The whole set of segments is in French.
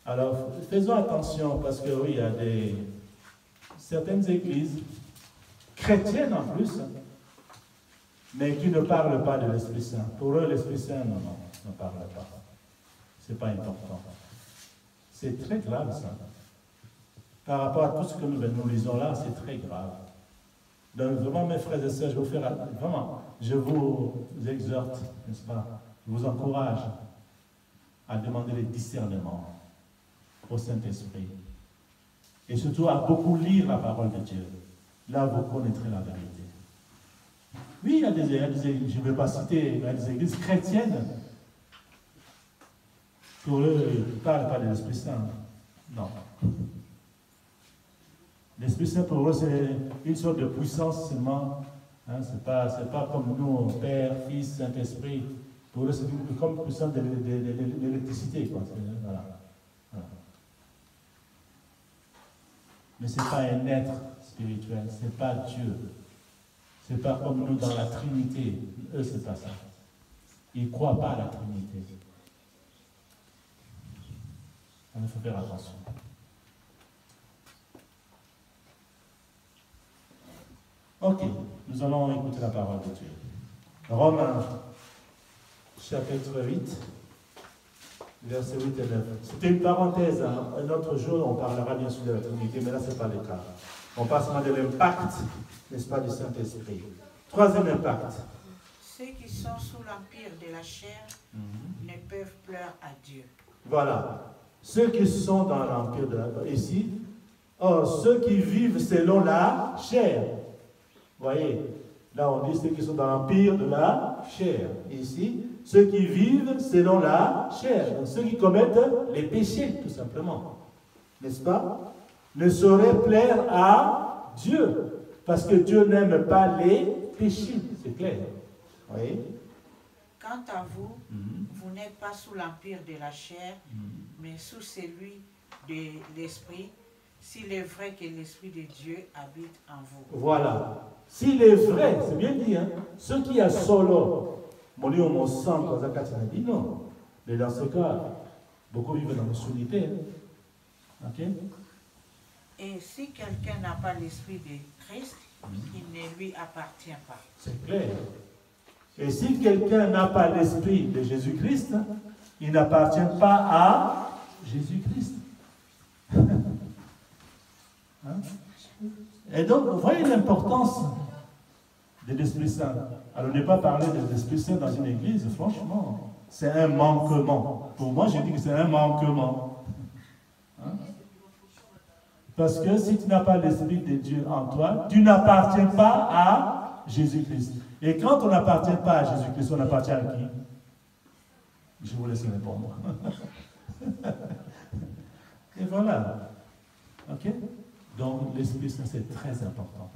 Alors, faisons attention parce que oui, il y a certaines églises, chrétiennes en plus, mais qui ne parlent pas de l'Esprit Saint. Pour eux, l'Esprit Saint, non, ne parle pas. Ce n'est pas important. C'est très grave, ça. Par rapport à tout ce que nous lisons là, c'est très grave. Donc, vraiment, mes frères et sœurs, je vous exhorte, n'est-ce pas? Je vous encourage à demander le discernement au Saint-Esprit. Et surtout à beaucoup lire la parole de Dieu. Là, vous connaîtrez la vérité. Oui, il y a des églises, je ne vais pas citer, il y a des églises chrétiennes. Pour eux, ils ne parlent pas de l'Esprit Saint. Non. L'Esprit Saint, pour eux, c'est une sorte de puissance seulement. Hein, c'est pas comme nous, Père, Fils, Saint-Esprit. Pour eux, c'est comme une puissance de l'électricité. Voilà. Mais ce n'est pas un être spirituel, ce n'est pas Dieu. Ce n'est pas comme nous dans la Trinité. Eux, ce n'est pas ça. Ils ne croient pas à la Trinité. Il faut faire attention. Ok, nous allons écouter la parole de Dieu. Romains, chapitre 8, versets 8 et 9. C'était une parenthèse. Hein. Un autre jour, on parlera bien sûr de la Trinité, mais là, ce n'est pas le cas. On passe maintenant de l'impact, n'est-ce pas, du Saint-Esprit. Troisième impact. Ceux qui sont sous l'empire de la chair ne peuvent plaire à Dieu. Voilà. Ceux qui sont dans l'empire de la chair, ici, ceux qui vivent selon la chair. Vous voyez, là on dit ceux qui sont dans l'empire de la chair. Ici, ceux qui vivent selon la chair. Donc ceux qui commettent les péchés, tout simplement. N'est-ce pas? Ne sauraient plaire à Dieu. Parce que Dieu n'aime pas les péchés. C'est clair. Vous voyez? Quant à vous, vous n'êtes pas sous l'empire de la chair, mais sous celui de l'esprit, s'il est vrai que l'Esprit de Dieu habite en vous. Voilà. S'il est vrai, c'est bien dit, hein? Ceux qui a solo, mon Dieu, mon sang, dit non. Mais dans ce cas, beaucoup vivent dans l'obscurité. Ok? Et si quelqu'un n'a pas l'Esprit de Christ, il ne lui appartient pas. C'est clair. Et si quelqu'un n'a pas l'Esprit de Jésus-Christ, il n'appartient pas à Jésus-Christ. Hein? Et donc, vous voyez l'importance de l'Esprit Saint. Alors, ne pas parler de l'Esprit Saint dans une église, franchement, c'est un manquement. Pour moi, je dis que c'est un manquement. Hein? Parce que si tu n'as pas l'Esprit de Dieu en toi, tu n'appartiens pas à Jésus-Christ. Et quand on n'appartient pas à Jésus-Christ, on appartient à qui? Je vous laisse répondre. Et voilà. Ok? Donc, l'Esprit Saint, c'est très important.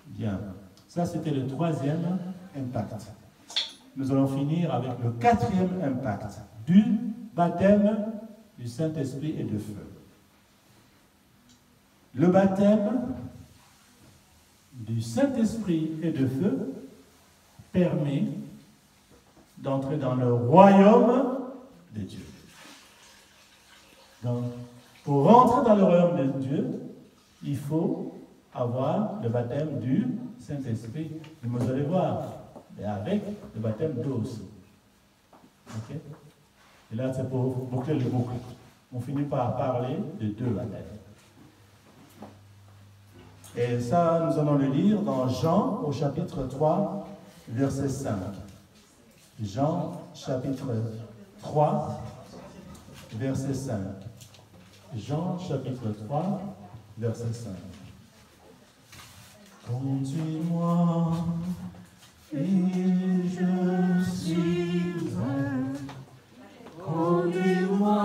Bien. Ça, c'était le troisième impact. Nous allons finir avec le quatrième impact du baptême du Saint-Esprit et de feu. Le baptême du Saint-Esprit et de feu permet d'entrer dans le royaume de Dieu. Donc, pour rentrer dans le royaume de Dieu, il faut avoir le baptême du Saint-Esprit. Et vous allez voir, mais avec le baptême d'eau aussi. Ok? Et là, c'est pour boucler le boucle. On finit par parler de deux baptêmes. Et ça, nous allons le lire dans Jean, au chapitre 3, verset 5. Jean, chapitre 3, verset 5. Jean, chapitre 3, verset 5. Conduis-moi, et je suivrai. Conduis-moi,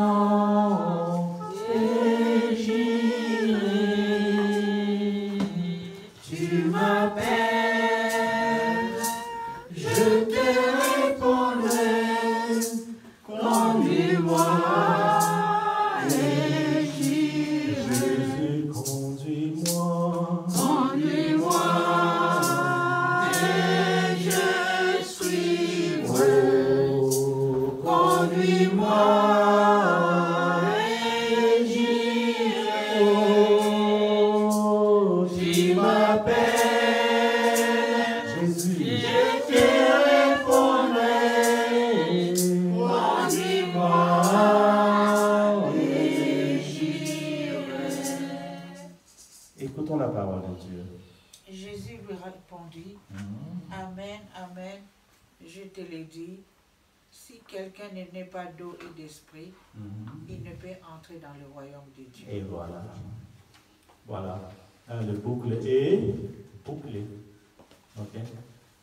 et j'irai. Tu m'appelles, je te répondrai. Conduis-moi, et j'irai. Jésus, conduis-moi. Conduis-moi, et je suivrai. Écoutons la parole de Dieu. Jésus lui répondit, Amen, Amen, je te le dis, si quelqu'un ne naît pas d'eau et d'esprit, il ne peut entrer dans le royaume de Dieu. Et voilà. Voilà. Le boucle est bouclé. Ok.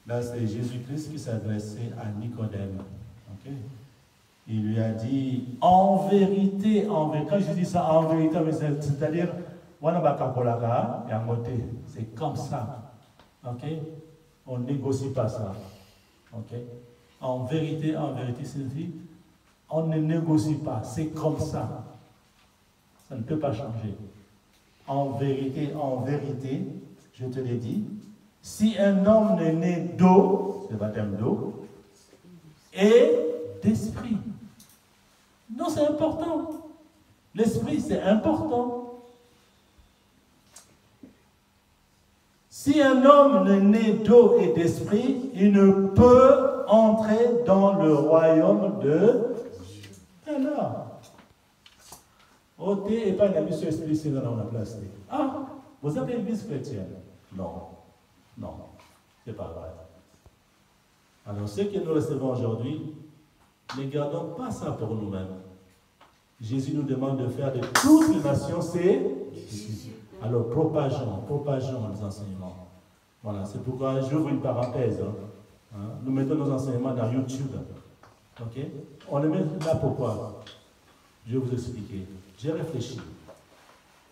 Là, c'est Jésus-Christ qui s'adressait à Nicodème. Ok. Il lui a dit, en vérité, quand je dis ça, en vérité, c'est-à-dire, c'est comme ça. Ok? On ne négocie pas ça. Ok? En vérité, signifie, on ne négocie pas. C'est comme ça. Ça ne peut pas changer. En vérité, je te l'ai dit, si un homme est né d'eau, c'est le baptême d'eau, et d'esprit. Non, c'est important. L'esprit, c'est important. Si un homme est né d'eau et d'esprit, il ne peut entrer dans le royaume de Dieu. Alors, ôte et pas la mission esprit dans la place. Ah, vous avez une église chrétienne? Non, non, c'est pas vrai. Alors, ce que nous recevons aujourd'hui, ne gardons pas ça pour nous-mêmes. Jésus nous demande de faire de toutes les nations ses disciples. Alors, propageons les enseignements. Voilà, c'est pourquoi j'ouvre une parenthèse. Nous mettons nos enseignements dans YouTube. Ok? On les met là pourquoi? Je vais vous expliquer. J'ai réfléchi.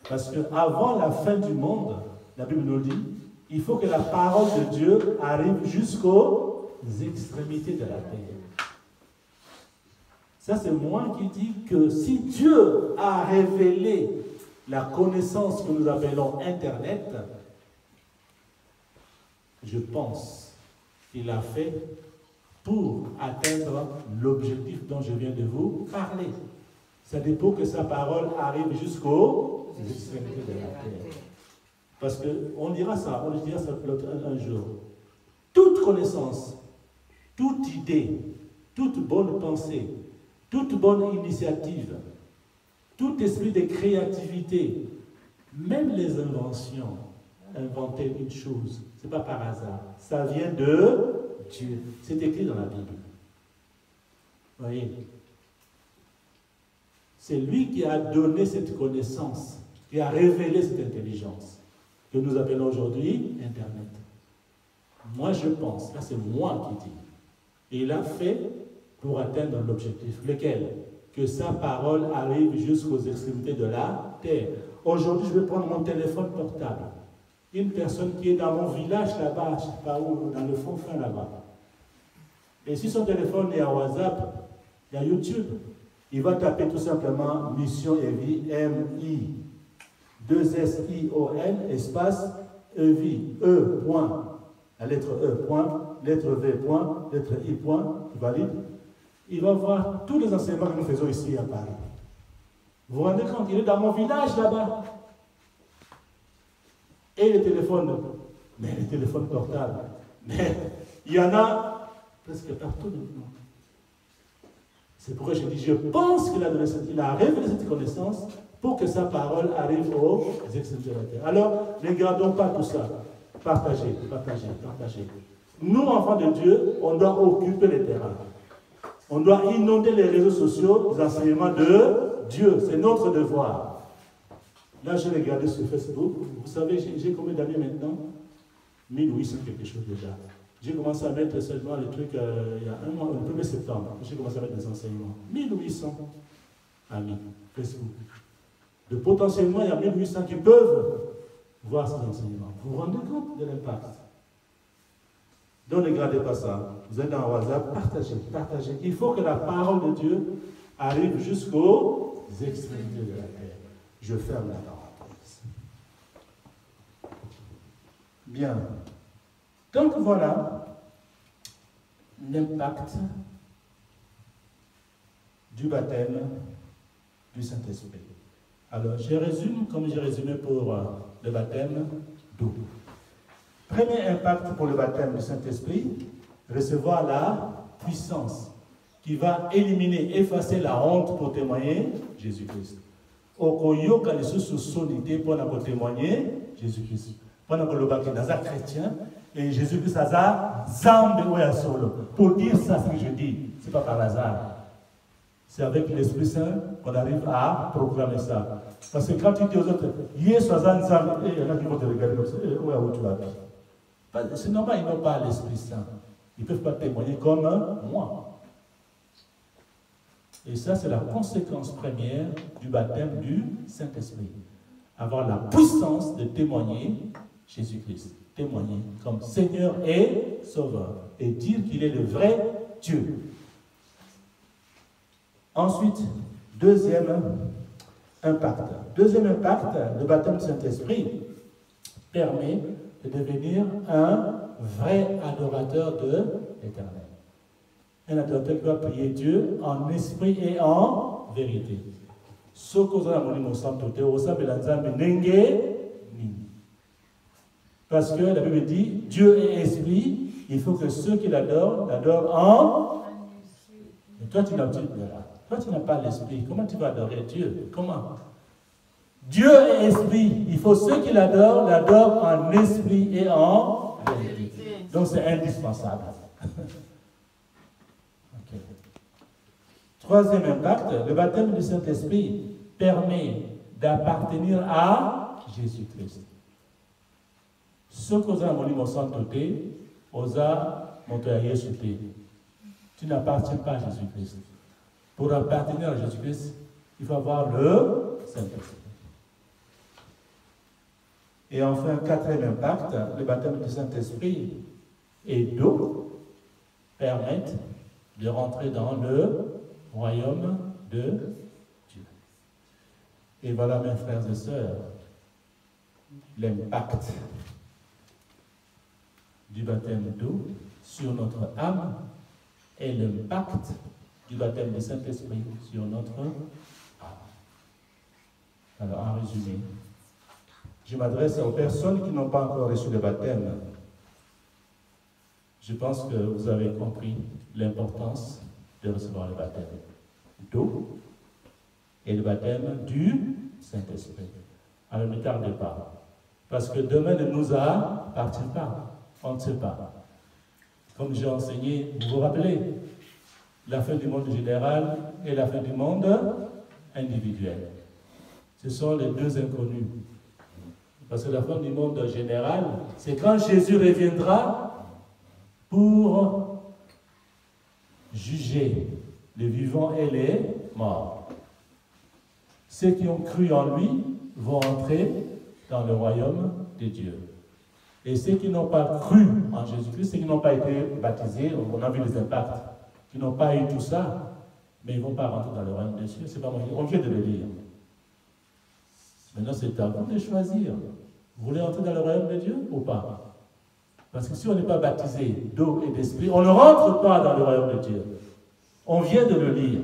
Parce qu'avant la fin du monde, la Bible nous dit, il faut que la parole de Dieu arrive jusqu'aux extrémités de la terre. Ça, c'est moi qui dis que si Dieu a révélé la connaissance que nous appelons Internet, je pense qu'il a fait pour atteindre l'objectif dont je viens de vous parler. C'est pour que sa parole arrive jusqu'aux extrémités de la terre. Parce qu'on dira ça, un jour. Toute connaissance, toute idée, toute bonne pensée, toute bonne initiative, tout esprit de créativité, même les inventions, inventer une chose, ce n'est pas par hasard. Ça vient de Dieu. C'est écrit dans la Bible. Vous voyez? C'est lui qui a donné cette connaissance, qui a révélé cette intelligence, que nous appelons aujourd'hui Internet. Moi, je pense, là c'est moi qui dis, et il a fait pour atteindre l'objectif. Lequel? Que sa parole arrive jusqu'aux extrémités de la terre. Aujourd'hui, je vais prendre mon téléphone portable. Une personne qui est dans mon village là-bas, je ne sais pas où, dans le fond fin là-bas. Et si son téléphone est à WhatsApp, il y a YouTube, il va taper tout simplement Mission Evi, M-I-2-S-I-O-N, espace Evi, E, point, la lettre E, point, lettre V, point, lettre I, point, valide. Il va voir tous les enseignements que nous faisons ici à Paris. Vous vous rendez compte, il est dans mon village là-bas. Et les téléphones, mais les téléphones portables, mais il y en a presque partout maintenant. C'est pourquoi je dis, je pense qu'il a révélé cette connaissance pour que sa parole arrive aux extrémités de la terre. Alors, ne gardons pas tout ça. Partagez. Nous, enfants de Dieu, on doit occuper les terrains. On doit inonder les réseaux sociaux des enseignements de Dieu. C'est notre devoir. Là, j'ai regardé sur Facebook. Vous savez, j'ai combien d'années maintenant? 1800 quelque chose déjà. J'ai commencé à mettre seulement les trucs il y a un mois, le 1er septembre. J'ai commencé à mettre des enseignements. 1800 amis Facebook. De potentiellement, il y a 1800 qui peuvent voir ces enseignements. Vous vous rendez compte de l'impact? Donc ne gardez pas ça. Vous êtes dans WhatsApp, partagez. Il faut que la parole de Dieu arrive jusqu'aux extrémités de la terre. Je ferme la parenthèse. Bien. Donc voilà l'impact du baptême du Saint-Esprit. Alors, je résume comme j'ai résumé pour le baptême d'eau. Premier impact pour le baptême du Saint-Esprit, recevoir la puissance qui va éliminer, effacer la honte pour témoigner Jésus-Christ. Okoyoka les sous-sonité pour témoigner Jésus-Christ. Pendant que le baptême est chrétien, et Jésus-Christ a zambe ou solo. Pour dire ça, ce que je dis, ce n'est pas par hasard. C'est avec l'Esprit Saint qu'on arrive à proclamer ça. Parce que quand tu dis aux autres, Yesu azan, il y en a qui vont te regarder comme ça, où tu vas. C'est normal, ils n'ont pas l'Esprit Saint. Ils ne peuvent pas témoigner comme moi. Et ça, c'est la conséquence première du baptême du Saint-Esprit. Avoir la puissance de témoigner Jésus-Christ. Témoigner comme Seigneur et Sauveur. Et dire qu'il est le vrai Dieu. Ensuite, deuxième impact. Deuxième impact, le baptême du Saint-Esprit permet de devenir un vrai adorateur de l'Éternel. Un adorateur qui va prier Dieu en esprit et en vérité. Parce que la Bible dit, Dieu est esprit, il faut que ceux qui l'adorent, l'adorent en... Mais toi, tu n'as pas l'esprit. Comment tu vas adorer Dieu? Comment? Dieu est esprit. Il faut ceux qui l'adorent, l'adorent en esprit et en vérité. Donc c'est indispensable. Okay. Troisième impact, le baptême du Saint-Esprit permet d'appartenir à Jésus-Christ. Ce qu'on a mon santé, osa montoyer sauté. Tu n'appartiens pas à Jésus-Christ. Pour appartenir à Jésus-Christ, il faut avoir le Saint-Esprit. Et enfin, quatrième impact, le baptême du Saint-Esprit et d'eau permettent de rentrer dans le royaume de Dieu. Et voilà, mes frères et sœurs, l'impact du baptême d'eau sur notre âme et l'impact du baptême du Saint-Esprit sur notre âme. Alors, en résumé, je m'adresse aux personnes qui n'ont pas encore reçu le baptême. Je pense que vous avez compris l'importance de recevoir le baptême d'eau et le baptême du Saint-Esprit. Alors ne tardez pas, parce que demain ne nous appartient pas, on ne sait pas. Comme j'ai enseigné, vous vous rappelez, la fin du monde général et la fin du monde individuel. Ce sont les deux inconnus. Parce que la fin du monde général, c'est quand Jésus reviendra pour juger les vivants et les morts. Ceux qui ont cru en lui vont entrer dans le royaume de Dieu. Et ceux qui n'ont pas cru en Jésus-Christ, ceux qui n'ont pas été baptisés, on a vu les impacts, qui n'ont pas eu tout ça, mais ils ne vont pas rentrer dans le royaume de Dieu. C'est pas moi, on vient de le lire. Maintenant, c'est à vous de choisir. Vous voulez entrer dans le royaume de Dieu ou pas? Parce que si on n'est pas baptisé d'eau et d'esprit, on ne rentre pas dans le royaume de Dieu. On vient de le lire.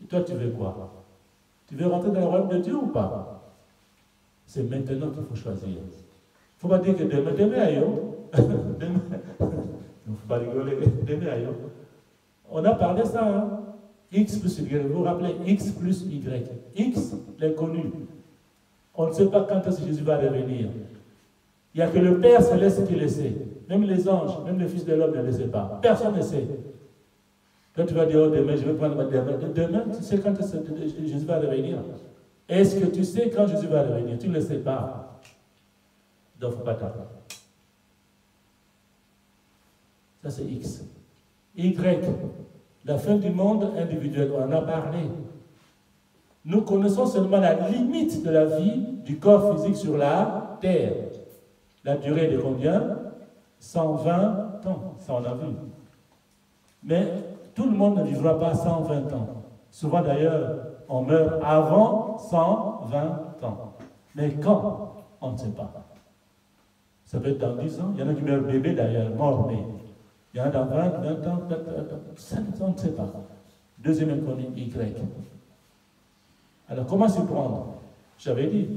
Et toi, tu veux quoi? Tu veux rentrer dans le royaume de Dieu ou pas? C'est maintenant qu'il faut choisir. Il ne faut pas dire que demain, aïe, demain, il ne faut pas rigoler, demain, aïe. On a parlé de ça, hein? X plus Y. Vous vous rappelez X plus Y. X, l'inconnu. On ne sait pas quand est-ce que Jésus va revenir. Il n'y a que le Père céleste qui le sait. Même les anges, même le Fils de l'homme ne le sait pas. Personne ne sait. Quand tu vas dire, oh, demain, je vais prendre ma demain. Demain, tu sais quand est-ce que Jésus va revenir. Est-ce que tu sais quand Jésus va revenir? Tu ne le sais pas. Donc, il ne faut pas t'attendre. Ça, c'est X. Y, la fin du monde individuel, on en a parlé. Nous connaissons seulement la limite de la vie du corps physique sur la terre. La durée de combien? 120 ans, ça on a vu. Mais tout le monde ne vivra pas 120 ans. Souvent d'ailleurs, on meurt avant 120 ans. Mais quand? On ne sait pas. Ça peut être dans 10 ans. Il y en a qui meurent bébés d'ailleurs, morts, mais il y en a dans 20 ans, on ne sait pas. Deuxième acronyme Y. Alors, comment s'y prendre? J'avais dit,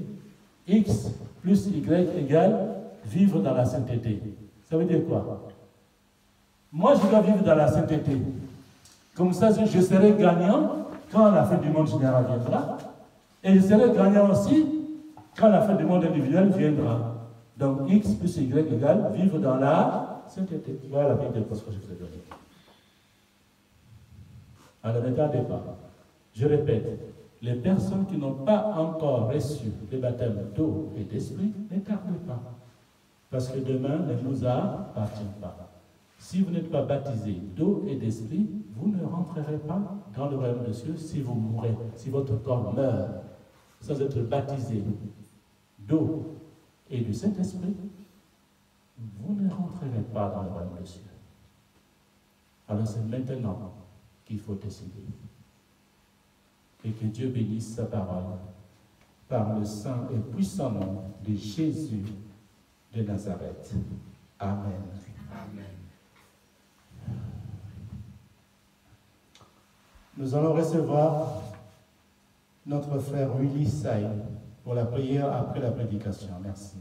X plus Y égale vivre dans la sainteté. Ça veut dire quoi? Moi, je dois vivre dans la sainteté. Comme ça, je serai gagnant quand la fin du monde général viendra. Et je serai gagnant aussi quand la fin du monde individuel viendra. Donc, X plus Y égale vivre dans la sainteté. Voilà la Bible de ce que je vous ai donné. Alors, ne tardez pas. Je répète, les personnes qui n'ont pas encore reçu le baptême d'eau et d'esprit, ne tardez pas. Parce que demain ne nous appartient pas. Si vous n'êtes pas baptisé d'eau et d'esprit, vous ne rentrerez pas dans le royaume des cieux si vous mourrez, si votre corps meurt, sans être baptisé d'eau et du Saint-Esprit, vous ne rentrerez pas dans le royaume des cieux. Alors c'est maintenant qu'il faut décider. Et que Dieu bénisse sa parole par le saint et puissant nom de Jésus de Nazareth. Amen. Amen. Nous allons recevoir notre frère Willy Saïd pour la prière après la prédication. Merci.